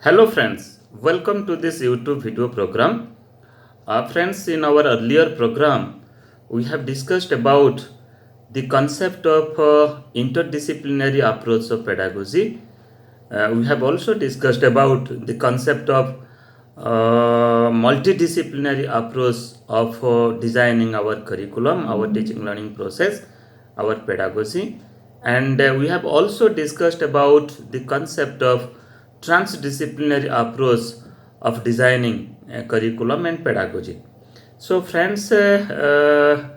Hello friends, welcome to this YouTube video program. Friends, in our earlier program, we have discussed about the concept of interdisciplinary approach of pedagogy. We have also discussed about the concept of multidisciplinary approach of designing our curriculum, our teaching learning process, our pedagogy. And we have also discussed about the concept of transdisciplinary approach of designing curriculum and pedagogy. So friends, while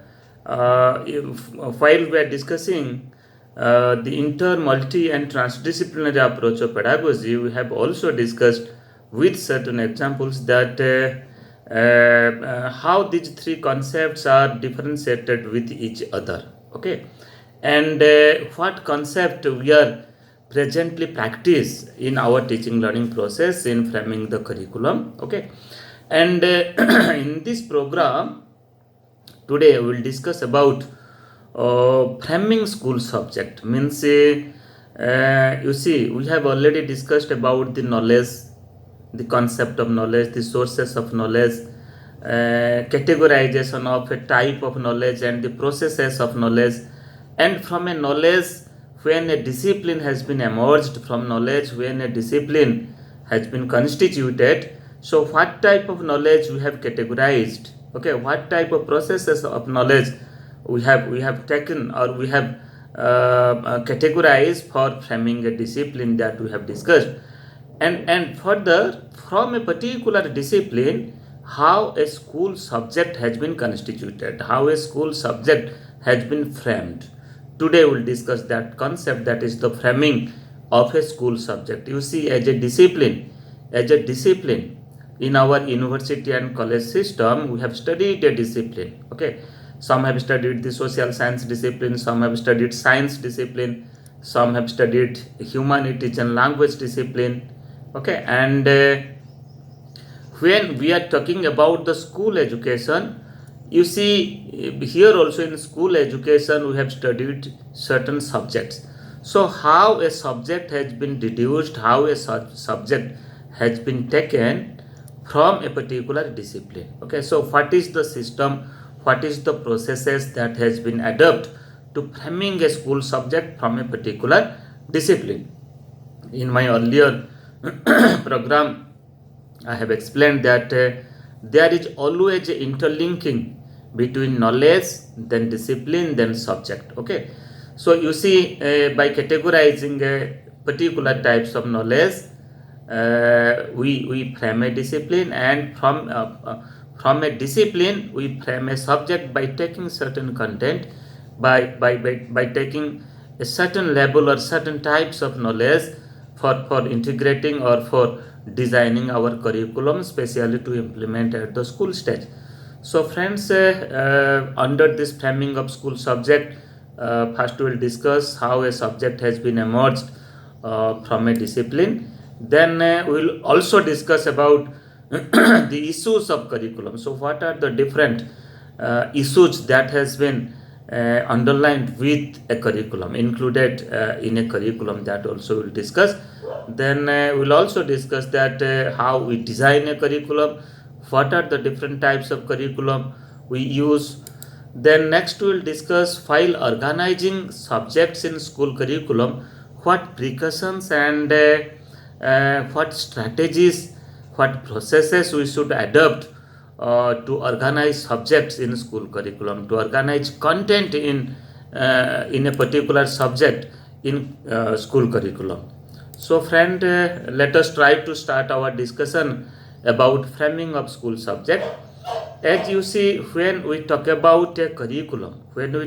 we are discussing the inter, multi and transdisciplinary approach of pedagogy, we have also discussed with certain examples that how these three concepts are differentiated with each other, okay, and what concept we are presently practice in our teaching learning process in framing the curriculum, okay. And in this program today we will discuss about framing school subject. Means you see, we have already discussed about the knowledge, the concept of knowledge, the sources of knowledge, categorization of a type of knowledge and the processes of knowledge. And from a knowledge, when a discipline has been emerged, from knowledge when a discipline has been constituted, so what type of knowledge we have categorized, okay, what type of processes of knowledge we have taken or we have categorized for framing a discipline that we have discussed. And further, from a particular discipline, how a school subject has been constituted, how a school subject has been framed. Today we will discuss that concept, that is the framing of a school subject. You see, as a discipline in our university and college system, we have studied a discipline, okay. Some have studied the social science discipline, some have studied science discipline, some have studied humanities and language discipline, okay. And when we are talking about the school education, you see, here also in school education we have studied certain subjects. So how a subject has been deduced, how a subject has been taken from a particular discipline, okay. So what is the system, what is the processes that has been adopted to framing a school subject from a particular discipline. In my earlier program, I have explained that there is always a interlinking between knowledge, then discipline, then subject, okay. So you see, by categorizing particular types of knowledge, we frame a discipline, and from a discipline we frame a subject by taking certain content, by taking a certain level or certain types of knowledge for integrating or for designing our curriculum, specially to implement at the school stage. So friends, under this framing of school subject, first we will discuss how a subject has been emerged from a discipline. Then we will also discuss about the issues of curriculum. So what are the different issues that has been underlined with a curriculum, included in a curriculum, that also we'll discuss. Then we'll also discuss that how we design a curriculum, what are the different types of curriculum we use. Then next we will discuss, while organizing subjects in school curriculum, what precautions and what strategies, what processes we should adopt to organize subjects in school curriculum, to organize content in a particular subject in school curriculum. So friend, let us try to start our discussion about framing of school subject. As you see, when we talk about a curriculum, you'll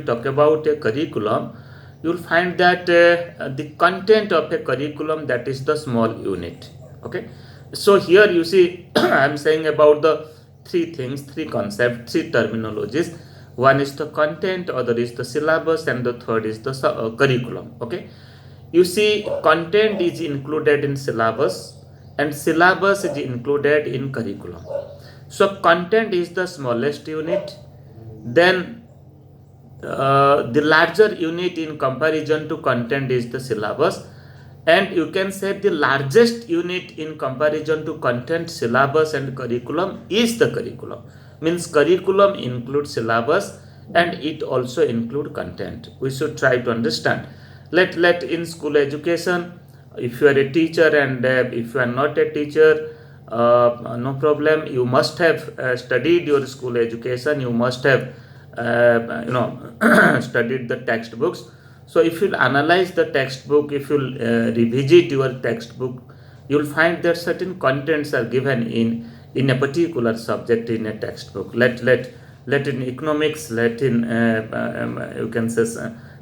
find that the content of a curriculum, that is the small unit, okay. So here you see, I'm saying about the three things, three concepts, three terminologies. One is the content, other is the syllabus, and the third is the curriculum, okay. You see, content is included in syllabus and syllabus is included in curriculum. So content is the smallest unit, then the larger unit in comparison to content is the syllabus, And you can say the largest unit in comparison to content, syllabus and curriculum is the curriculum. Means curriculum includes syllabus and it also include content. We should try to understand. Let in school education, if you are a teacher and if you are not a teacher, no problem. You must have studied your school education. You must have studied the textbooks. So if you analyze the textbook, if you revisit your textbook, you will find that certain contents are given in a particular subject in a textbook. Let in economics, let in you can say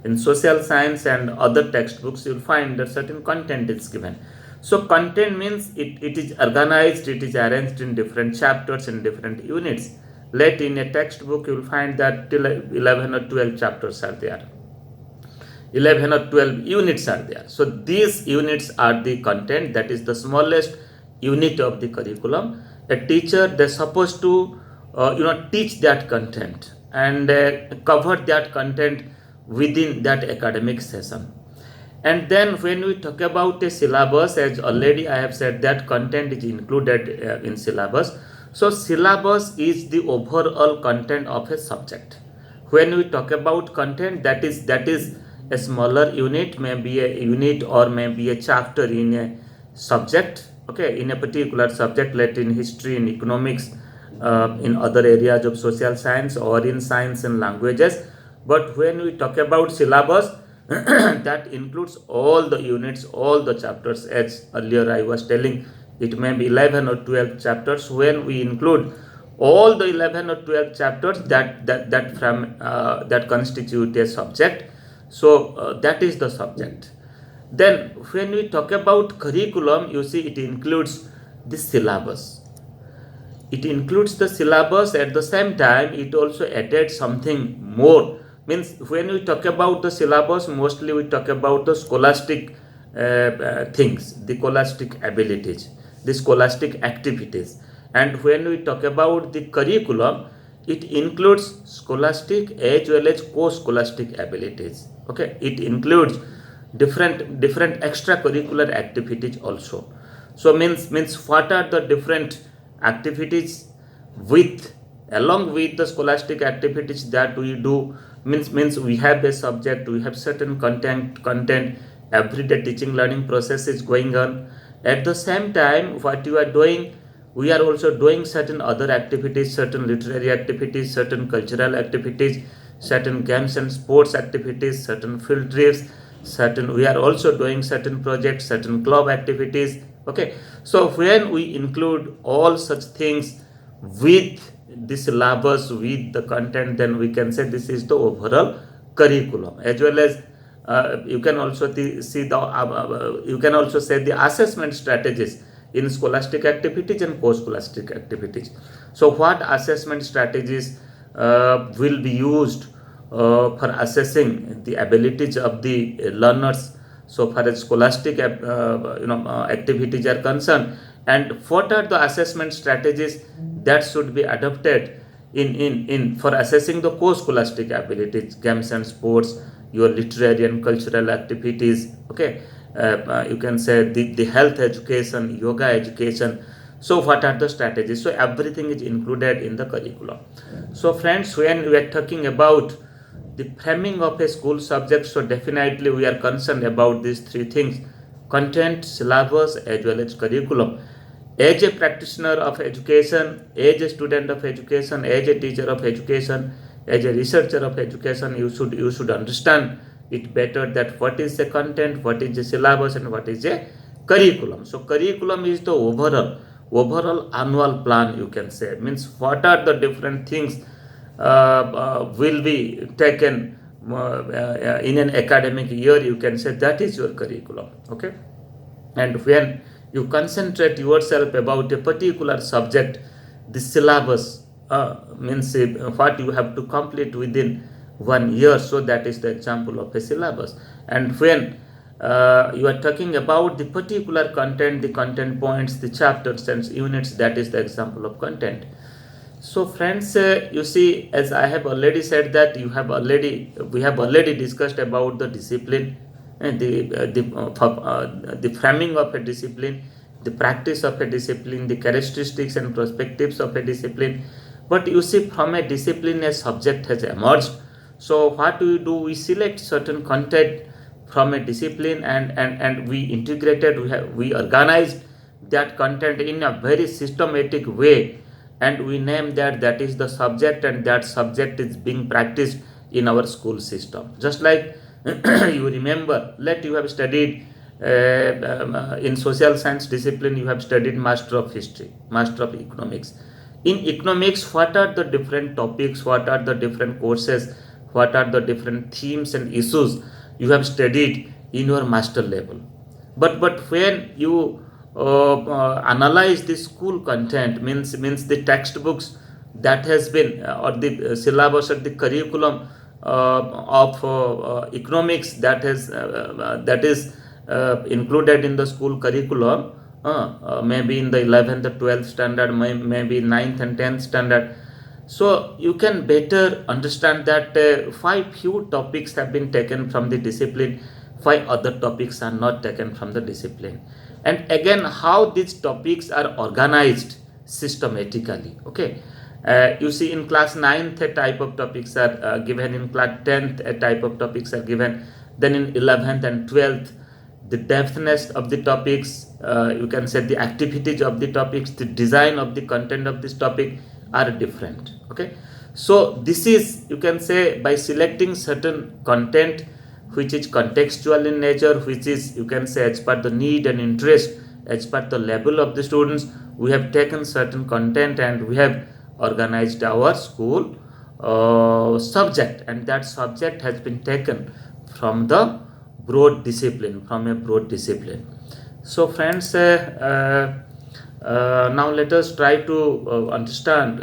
in social science and other textbooks, you will find that certain content is given. So content means it is organized, it is arranged in different chapters and different units. Let in a textbook, you will find that till 11 or 12 chapters are there. 11 or 12 units are there. So these units are the content, that is the smallest unit of the curriculum. A teacher, they're supposed to teach that content and cover that content within that academic session. And then when we talk about a syllabus, as already I have said, that content is included in syllabus. So syllabus is the overall content of a subject. When we talk about content, that is a smaller unit, maybe a unit or maybe a chapter in a subject, okay, in a particular subject, let in history, in economics, in other areas of social science or in science and languages. But when we talk about syllabus, that includes all the units, all the chapters. As earlier I was telling, it may be 11 or 12 chapters. When we include all the 11 or 12 chapters that constitute a subject, so that is the subject. Then when we talk about curriculum, you see it includes the syllabus. It includes the syllabus. At the same time, it also added something more. Means when we talk about the syllabus, mostly we talk about the scholastic things, the scholastic abilities, the scholastic activities. And when we talk about the curriculum, it includes scholastic as well as co-scholastic abilities. Okay, it includes different extracurricular activities also. So means what are the different activities with along with the scholastic activities that we do? Means we have a subject, we have certain content, everyday teaching learning process is going on. At the same time, what you are doing, we are also doing certain other activities, certain literary activities, certain cultural activities, certain games and sports activities, certain field trips, certain, we are also doing certain projects, certain club activities. Okay, so when we include all such things with the syllabus, with the content, then we can say this is the overall curriculum. As well as you can also see the you can also say the assessment strategies in scholastic activities and post-scholastic activities. So what assessment strategies will be used for assessing the abilities of the learners, so far as scholastic activities are concerned, and what are the assessment strategies that should be adopted in for assessing the co-scholastic abilities, games and sports, your literary and cultural activities. Okay, you can say the health education, yoga education. So what are the strategies? So everything is included in the curriculum. So friends, when we are talking about the framing of a school subject, so definitely we are concerned about these three things: content, syllabus, as well as curriculum. As a practitioner of education, as a student of education, as a teacher of education, as a researcher of education, you should understand it better that what is the content, what is the syllabus, and what is the curriculum. So curriculum is the overall annual plan, you can say. Means what are the different things will be taken in an academic year, you can say that is your curriculum. Okay, and when you concentrate yourself about a particular subject, the syllabus means what you have to complete within 1 year, so that is the example of a syllabus. And when you are talking about the particular content, the content points, the chapters and units, that is the example of content. So friends, you see, as I have already said that we have already discussed about the discipline, the framing of a discipline, the practice of a discipline, the characteristics and perspectives of a discipline. But you see, from a discipline, a subject has emerged. So what do? We select certain content from a discipline, and we integrated, we organized that content in a very systematic way, and we name that is the subject, and that subject is being practiced in our school system. Just like you remember, let you have studied in social science discipline, you have studied master of history, master of economics. In economics, what are the different topics, what are the different courses, what are the different themes and issues you have studied in your master level. But when you analyze the school content, means the textbooks that has been or the syllabus or the curriculum of economics that is included in the school curriculum, maybe in the 11th or 12th standard, maybe 9th and 10th standard. So you can better understand that five few topics have been taken from the discipline, five other topics are not taken from the discipline. And again, how these topics are organized systematically. Okay, you see, in class 9th a type of topics are given, in class 10th a type of topics are given, then in 11th and 12th the depthness of the topics, you can say the activities of the topics, the design of the content of this topic are different. Okay, so this is, you can say, by selecting certain content which is contextual in nature, which is, you can say, as per the need and interest, as per the level of the students, we have taken certain content and we have organized our school subject, and that subject has been taken from the broad discipline, from a broad discipline. So friends, now let us try to understand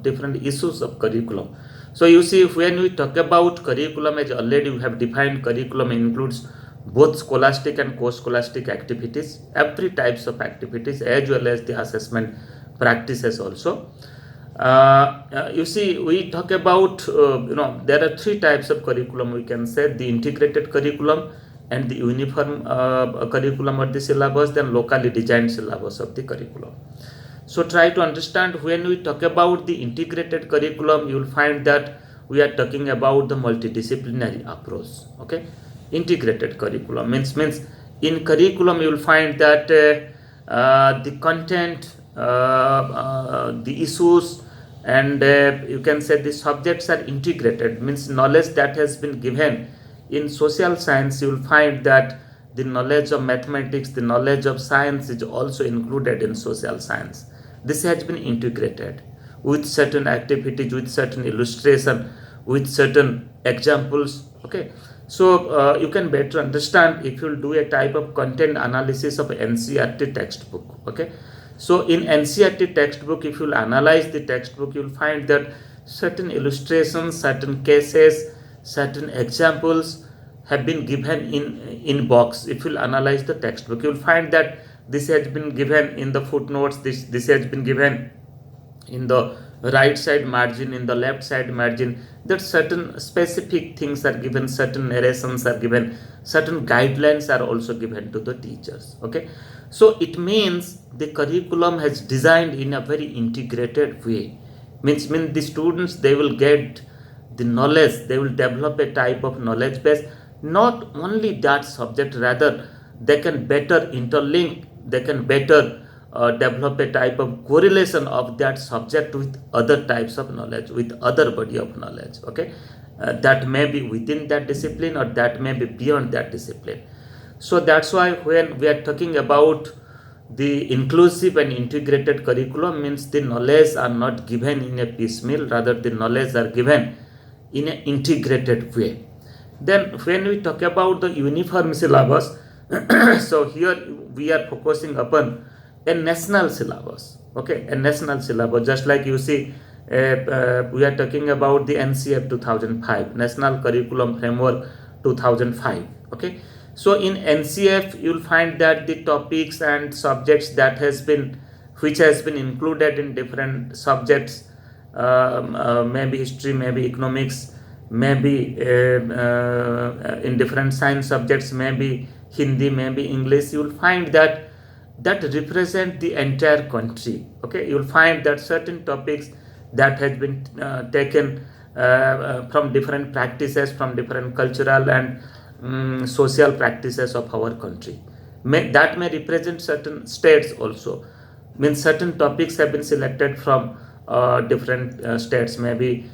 different issues of curriculum. So you see, when we talk about curriculum, as already we have defined, curriculum includes both scholastic and co-scholastic activities, every types of activities, as well as the assessment practices also. You see, we talk about there are three types of curriculum, we can say: the integrated curriculum, and the uniform curriculum or the syllabus, then locally designed syllabus of the curriculum. So try to understand, when we talk about the integrated curriculum, you will find that we are talking about the multidisciplinary approach. Okay, integrated curriculum means in curriculum you will find that the content, the issues, and you can say the subjects are integrated, means knowledge that has been given in social science, you will find that the knowledge of mathematics, the knowledge of science is also included in social science. This has been integrated with certain activities, with certain illustration, with certain examples. Okay, so you can better understand if you will do a type of content analysis of NCERT textbook. Okay, so in NCERT textbook, if you will analyze the textbook, you will find that certain illustrations, certain cases, certain examples have been given in box. If you will analyze the textbook, you will find that this has been given in the footnotes, this has been given in the right side margin, in the left side margin, that certain specific things are given, certain narrations are given, certain guidelines are also given to the teachers. Okay, so it means the curriculum has designed in a very integrated way, means the students, they will get the knowledge, they will develop a type of knowledge base, not only that subject, rather they can better interlink, they can better develop a type of correlation of that subject with other types of knowledge, with other body of knowledge. Okay, that may be within that discipline or that may be beyond that discipline. So that's why when we are talking about the inclusive and integrated curriculum, means the knowledge are not given in a piecemeal, rather the knowledge are given in an integrated way. Then when we talk about the uniform syllabus, so here we are focusing upon a national syllabus. Okay, a national syllabus, just like you see, we are talking about the NCF 2005, National Curriculum Framework 2005. Okay, so in NCF you will find that the topics and subjects that has been, which has been included in different subjects, maybe history, maybe economics, maybe in different science subjects, maybe Hindi, maybe English, you will find that represent the entire country. Okay, you will find that certain topics that has been taken from different practices, from different cultural and social practices of our country. That may represent certain states also. Means certain topics have been selected from different states, maybe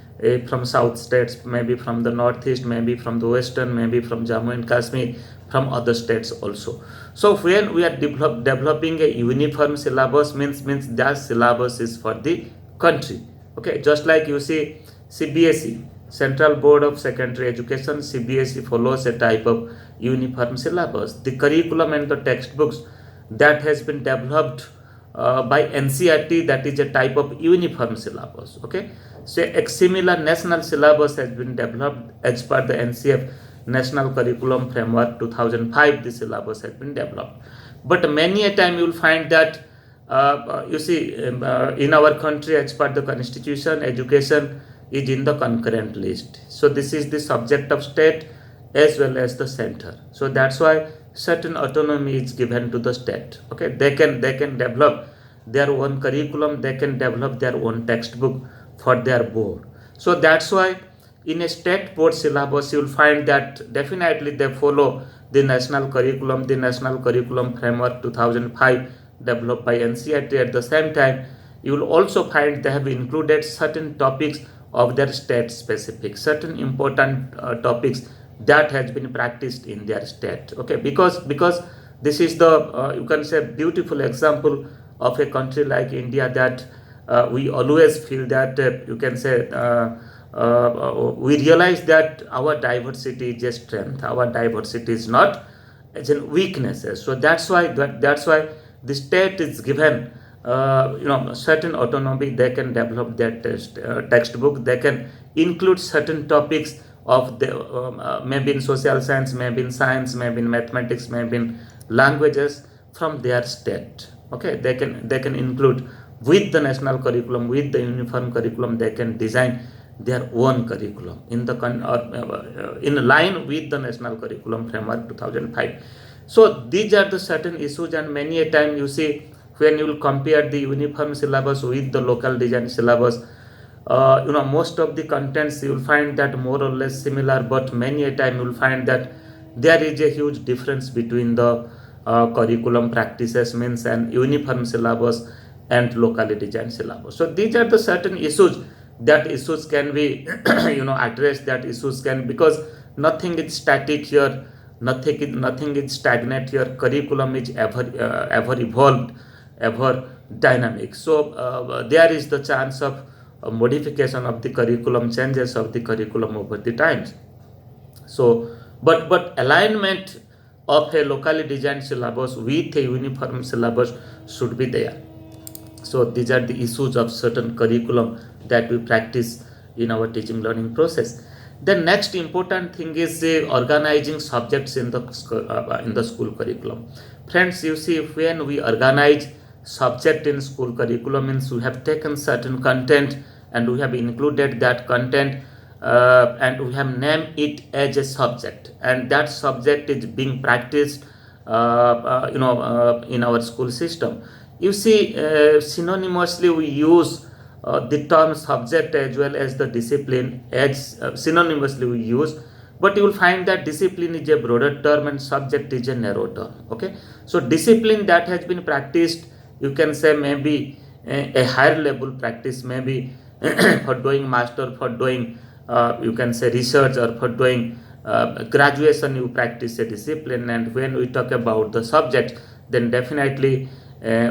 from south states, maybe from the northeast, maybe from the western, maybe from Jammu and Kashmir, from other states also. So when we are developing a uniform syllabus, means that syllabus is for the country. Okay, just like you see CBSE, Central Board of Secondary Education, CBSE follows a type of uniform syllabus. The curriculum and the textbooks that has been developed by NCERT, that is a type of uniform syllabus. Okay, so a similar national syllabus has been developed as per the NCF National Curriculum Framework 2005. The syllabus has been developed, but many a time you will find that you see in our country, as per the constitution, education is in the concurrent list. So this is the subject of state as well as the center. So that's why certain autonomy is given to the state. Okay, they can develop their own curriculum, they can develop their own textbook for their board. So that's why in a state board syllabus you will find that definitely they follow the national curriculum framework 2005 developed by NCERT. At the same time, you will also find they have included certain topics of their state specific, certain important topics that has been practiced in their state. Okay, because this is the you can say beautiful example of a country like India, that we always feel that you can say we realize that our diversity is a strength, our diversity is not as in weaknesses. So that's why the state is given certain autonomy. They can develop their textbook, they can include certain topics of the maybe in social science, maybe in science, maybe in mathematics, maybe in languages from their state. Okay, they can include with the national curriculum, with the uniform curriculum. They can design their own curriculum in the in line with the national curriculum framework 2005. So these are the certain issues, and many a time you see when you will compare the uniform syllabus with the local design syllabus, most of the contents you will find that more or less similar, but many a time you will find that there is a huge difference between the curriculum practices, means an uniform syllabus and locally designed syllabus. So these are the certain issues that issues can be addressed, that issues can, because nothing is static here, nothing is stagnant here. Curriculum is ever evolved, ever dynamic. So there is the chance of modification of the curriculum, changes of the curriculum over the times. So but alignment of a locally designed syllabus with a uniform syllabus should be there. So these are the issues of certain curriculum that we practice in our teaching learning process. The next important thing is organizing subjects in the school curriculum. Friends, you see, when we organize subject in school curriculum, means we have taken certain content and we have included that content and we have named it as a subject, and that subject is being practiced in our school system. You see, synonymously we use the term subject as well as the discipline as synonymously we use, but you will find that discipline is a broader term and subject is a narrow term. Okay, so discipline that has been practiced, you can say maybe a higher level practice, maybe for doing master, for doing you can say research, or for doing graduation, you practice a discipline. And when we talk about the subject, then definitely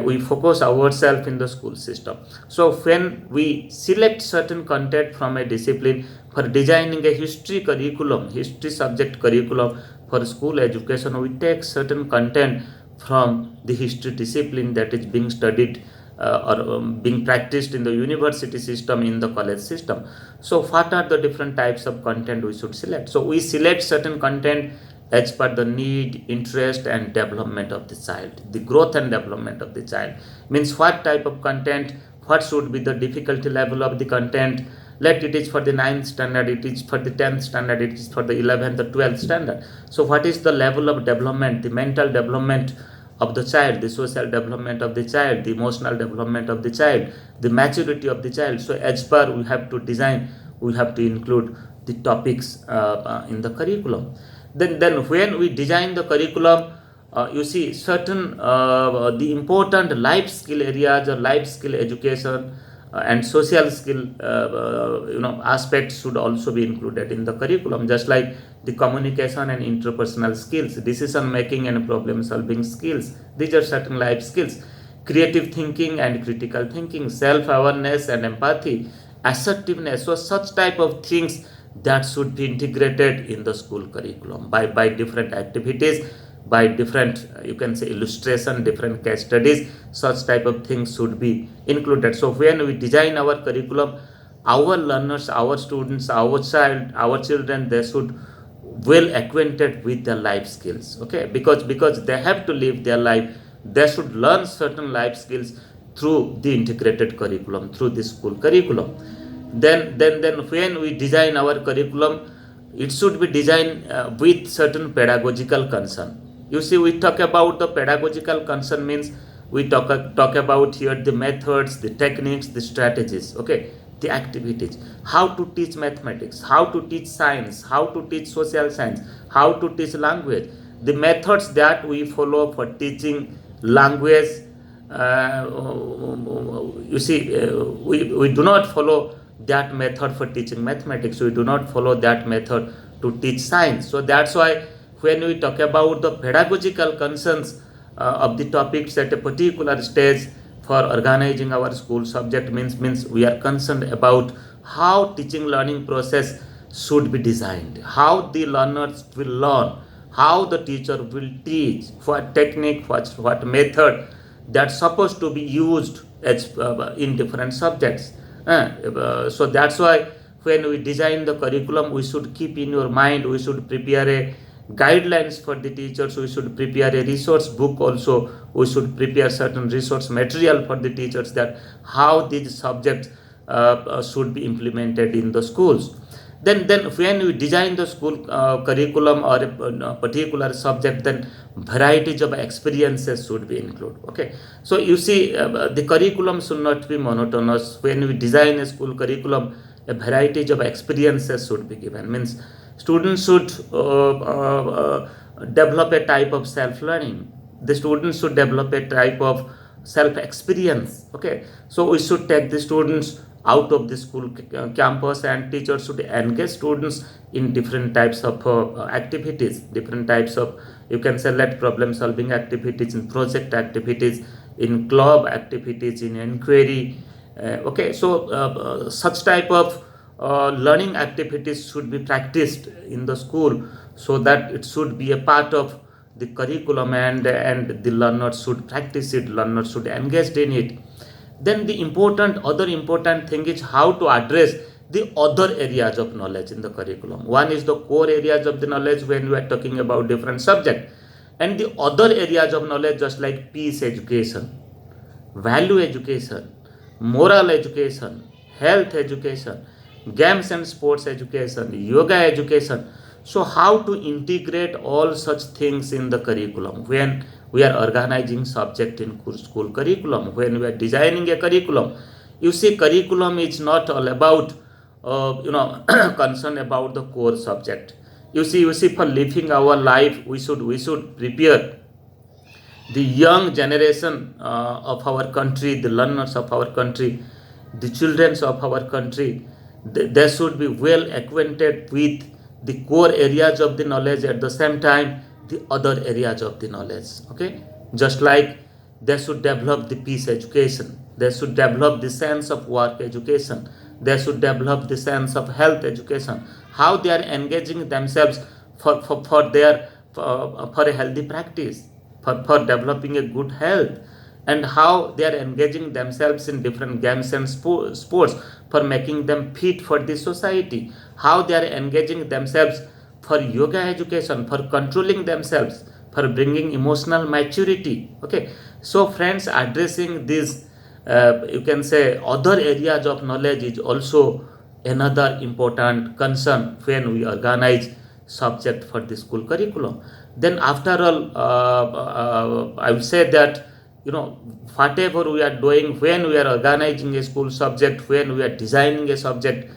we focus ourselves in the school system. So when we select certain content from a discipline for designing a history curriculum, history subject curriculum for school education, we take certain content from the history discipline that is being studied or being practiced in the university system, in the college system. So what are the different types of content we should select? So we select certain content as per the need, interest and development of the child, the growth and development of the child. Means what type of content, what should be the difficulty level of the content. let it is for the 9th standard, it is for the 10th standard, it is for the 11th or 12th standard. So what is the level of development, the mental development of the child, the social development of the child, the emotional development of the child, the maturity of the child. So as per we have to design, we have to include the topics in the curriculum. Then when we design the curriculum, you see certain the important life skill areas or life skill education and social skill aspects should also be included in the curriculum, just like the communication and interpersonal skills, decision making and problem solving skills. These are certain life skills. Creative thinking and critical thinking, self awareness and empathy, assertiveness. So such type of things that should be integrated in the school curriculum by different activities, by different you can say illustration, different case studies. Such type of things should be included. So when we design our curriculum, our learners, our students, our children, they should well acquainted with their life skills, okay, because they have to live their life. They should learn certain life skills through the integrated curriculum, through the school curriculum. Then when we design our curriculum, it should be designed with certain pedagogical concern. You see, we talk about the pedagogical concern means we talk about here the methods, the techniques, the strategies, okay, the activities, how to teach mathematics, how to teach science, how to teach social science, how to teach language, the methods that we follow for teaching language. uh, you see, we do not follow that method for teaching mathematics, we do not follow that method to teach science. So that's why when we talk about the pedagogical concerns of the topics at a particular stage for organizing our school subject, means we are concerned about how teaching learning process should be designed, how the learners will learn, how the teacher will teach, what technique, what method that's supposed to be used as in different subjects. So that's why when we design the curriculum, we should keep in your mind, we should prepare a guidelines for the teachers, we should prepare a resource book also, we should prepare certain resource material for the teachers, that how these subjects should be implemented in the schools. Then when we design the school curriculum or a particular subject, then varieties of experiences should be included, okay. So you see, the curriculum should not be monotonous. When we design a school curriculum, a varieties of experiences should be given, means students should develop a type of self learning, the students should develop a type of self experience, okay. So we should take the students out of the school campus, and teachers should engage students in different types of activities, different types of, you can say, let problem solving activities, in project activities, in club activities, in inquiry, okay. So such type of learning activities should be practiced in the school, so that it should be a part of the curriculum, and the learners should practice it, learners should engage in it. Then the other important thing is how to address the other areas of knowledge in the curriculum. One is the core areas of the knowledge when we are talking about different subject, and the other areas of knowledge, just like peace education, value education, moral education, health education, games and sports education, yoga education. So how to integrate all such things in the curriculum when we are organizing subject in school curriculum, when we are designing a curriculum. You see, curriculum is not all about concern about the core subject. You see, for living our life, we should prepare the young generation of our country, the learners of our country, the children of our country. They should be well acquainted with the core areas of the knowledge, at the same time the other areas of the knowledge, okay. Just like they should develop the peace education, they should develop the sense of work education, they should develop the sense of health education, how they are engaging themselves for their for a healthy practice, for developing a good health, and how they are engaging themselves in different games and sports for making them fit for the society, how they are engaging themselves for yoga education, for controlling themselves, for bringing emotional maturity, okay. So friends, addressing these you can say other areas of knowledge is also another important concern when we organize subject for the school curriculum. Then after all, I would say that, whatever we are doing, when we are organizing a school subject, when we are designing a subject,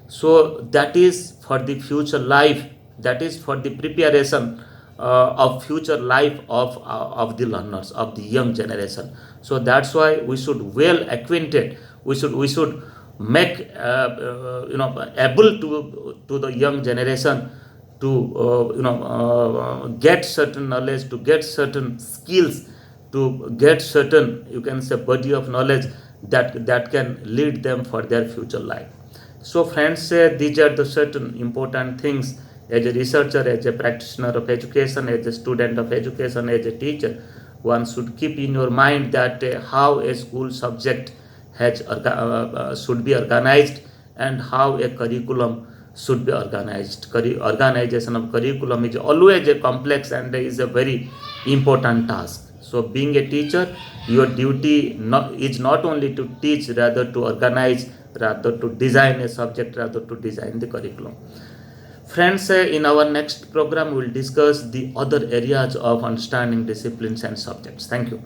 so that is for the future life, that is for the preparation of future life of the learners, of the young generation. So that's why we should well acquainted, we should make able to the young generation to get certain knowledge, to get certain skills, to get certain, you can say, body of knowledge that can lead them for their future life. So friends, these are the certain important things as a researcher, as a practitioner of education, as a student of education, as a teacher, one should keep in your mind that how a school subject should be organized, and how a curriculum should be organized. Organization of curriculum is always a complex and is a very important task. So being a teacher, your duty is not only to teach, rather to organize, rather to design a subject, rather to design the curriculum. Friends, in our next program, we will discuss the other areas of understanding disciplines and subjects. Thank you.